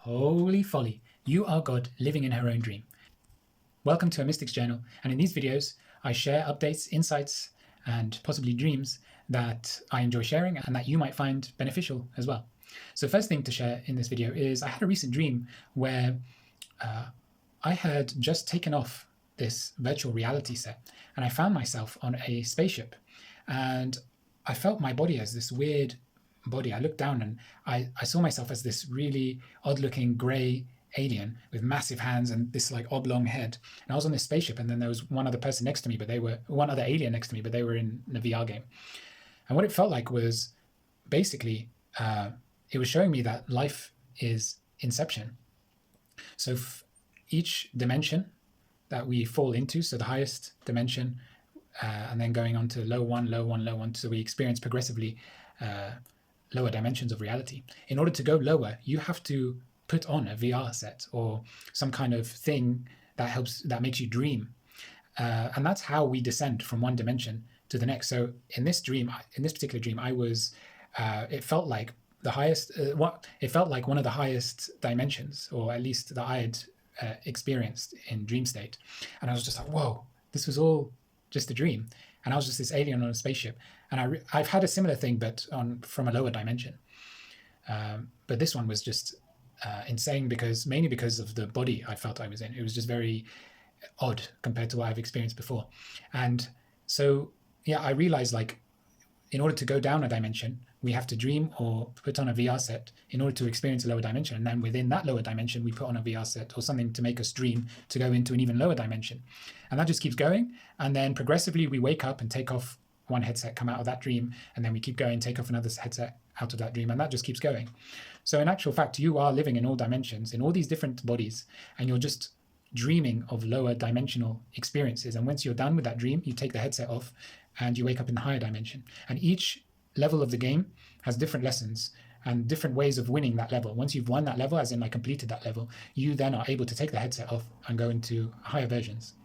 Holy folly, you are God living in her own dream. Welcome to a Mystic's Journal, and in these videos I share updates, insights, and possibly dreams that I enjoy sharing and that you might find beneficial as well. So first thing to share in this video is I had a recent dream where I had just taken off this virtual reality set and I found myself on a spaceship, and I felt my body as this weird body. I looked down and I saw myself as this really odd-looking grey alien with massive hands and this like oblong head. And I was on this spaceship, and then there was one other person next to me, but they were one other alien next to me, but they were in a VR game. And what it felt like was basically it was showing me that life is Inception. So each dimension that we fall into, so the highest dimension, and then going on to low one, low one, low one, so we experience progressively lower dimensions of reality. In order to go lower, you have to put on a VR set or some kind of thing that makes you dream. And that's how we descend from one dimension to the next. So in this particular dream, I was, it felt like the highest, it felt like one of the highest dimensions, or at least that I had experienced in dream state. And I was just like, whoa, this was all just a dream. And I was just this alien on a spaceship. And I've had a similar thing, but from a lower dimension. But this one was just insane mainly because of the body I felt I was in. It was just very odd compared to what I've experienced before. And so, yeah, I realized like in order to go down a dimension, we have to dream or put on a VR set in order to experience a lower dimension. And then within that lower dimension, we put on a VR set or something to make us dream to go into an even lower dimension. And that just keeps going. And then progressively we wake up and take off one headset, come out of that dream, and then we keep going, take off another headset out of that dream, and that just keeps going. So in actual fact, you are living in all dimensions, in all these different bodies, and you're just dreaming of lower dimensional experiences. And once you're done with that dream, you take the headset off and you wake up in a higher dimension. And each level of the game has different lessons and different ways of winning that level. Once you've won that level, as in like completed that level, you then are able to take the headset off and go into higher versions.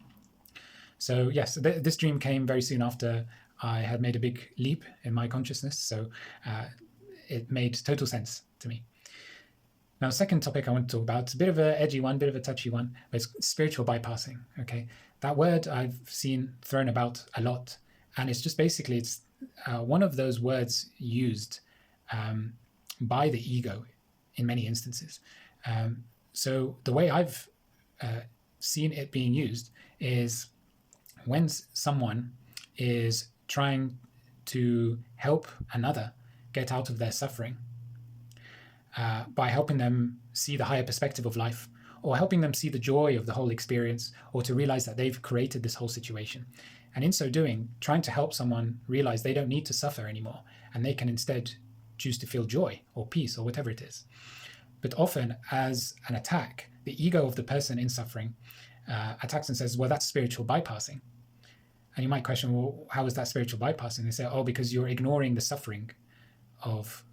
So yes, this dream came very soon after I had made a big leap in my consciousness. So it made total sense to me. Now, second topic I want to talk about, it's a bit of an edgy one, bit of a touchy one, but it's spiritual bypassing. Okay, that word I've seen thrown about a lot, and it's just basically it's one of those words used by the ego in many instances. So the way I've seen it being used is when someone is trying to help another get out of their suffering by helping them see the higher perspective of life, or helping them see the joy of the whole experience, or to realize that they've created this whole situation. And in so doing, trying to help someone realize they don't need to suffer anymore, and they can instead choose to feel joy or peace or whatever it is. But often as an attack, the ego of the person in suffering attacks and says, well, that's spiritual bypassing. And you might question, well, how is that spiritual bypassing? They say, oh, because you're ignoring the suffering of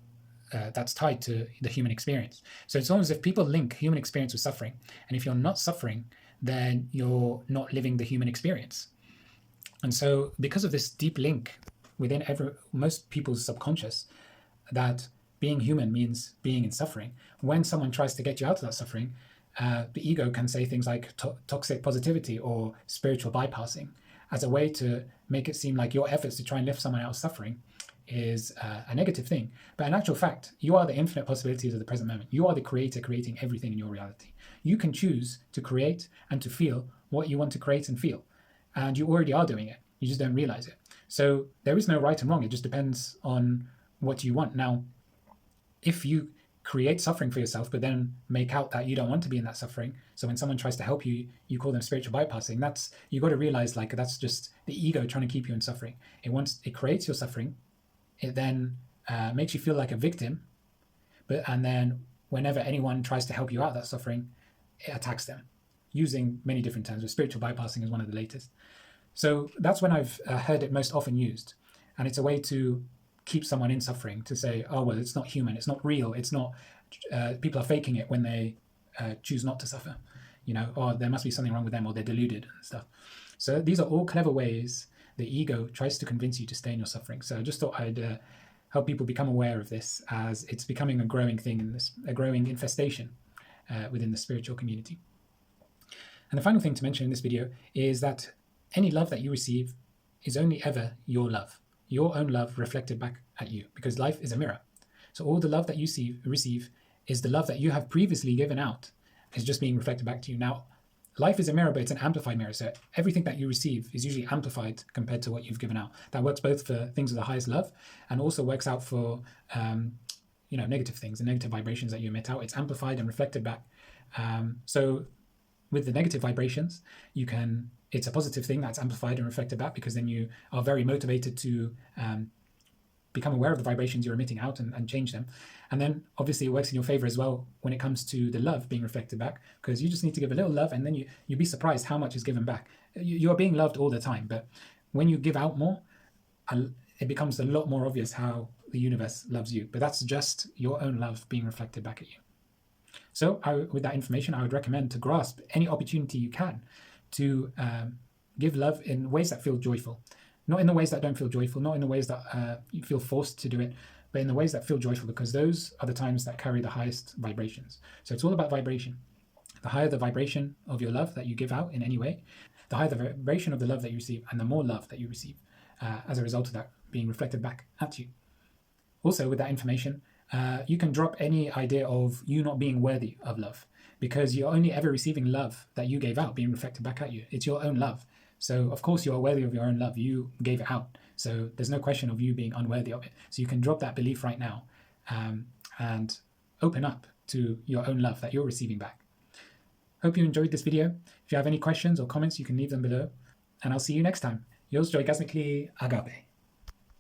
that's tied to the human experience. So it's almost as if people link human experience with suffering. And if you're not suffering, then you're not living the human experience. And so because of this deep link within most people's subconscious, that being human means being in suffering, when someone tries to get you out of that suffering, the ego can say things like toxic positivity or spiritual bypassing as a way to make it seem like your efforts to try and lift someone out of suffering is a negative thing. But in actual fact, you are the infinite possibilities of the present moment. You are the creator creating everything in your reality. You can choose to create and to feel what you want to create and feel. And you already are doing it. You just don't realize it. So there is no right and wrong. It just depends on what you want. Now, if you create suffering for yourself, but then make out that you don't want to be in that suffering, so when someone tries to help you, you call them spiritual bypassing, you got to realize like that's just the ego trying to keep you in suffering. It creates your suffering. It then makes you feel like a victim, and then whenever anyone tries to help you out of that suffering, it attacks them using many different terms. But spiritual bypassing is one of the latest. So that's when I've heard it most often used, and it's a way to keep someone in suffering, to say, oh well, it's not human, it's not real, it's not. People are faking it when they choose not to suffer, or there must be something wrong with them, or they're deluded and stuff. So these are all clever ways the ego tries to convince you to stay in your suffering. So I just thought I'd help people become aware of this, as it's becoming a growing thing, a growing infestation within the spiritual community. And the final thing to mention in this video is that any love that you receive is only ever your own love reflected back at you, because life is a mirror. So all the love that you receive is the love that you have previously given out, is just being reflected back to you. Now, life is a mirror, but it's an amplified mirror. So everything that you receive is usually amplified compared to what you've given out. That works both for things of the highest love and also works out for negative things and negative vibrations that you emit out. It's amplified and reflected back. So with the negative vibrations, it's a positive thing that's amplified and reflected back, because then you are very motivated to become aware of the vibrations you're emitting out and change them. And then obviously it works in your favor as well when it comes to the love being reflected back, because you just need to give a little love and then you'd be surprised how much is given back. You're being loved all the time, but when you give out more, it becomes a lot more obvious how the universe loves you. But that's just your own love being reflected back at you. So with that information, I would recommend to grasp any opportunity you can to give love in ways that feel joyful. Not in the ways that don't feel joyful, not in the ways that you feel forced to do it, but in the ways that feel joyful, because those are the times that carry the highest vibrations. So it's all about vibration. The higher the vibration of your love that you give out in any way, the higher the vibration of the love that you receive, and the more love that you receive as a result of that being reflected back at you. Also, with that information, you can drop any idea of you not being worthy of love, because you're only ever receiving love that you gave out being reflected back at you. It's your own love. So of course you are worthy of your own love. You gave it out. So there's no question of you being unworthy of it. So you can drop that belief right now and open up to your own love that you're receiving back. Hope you enjoyed this video. If you have any questions or comments, you can leave them below. And I'll see you next time. Yours joygasmically, Agape.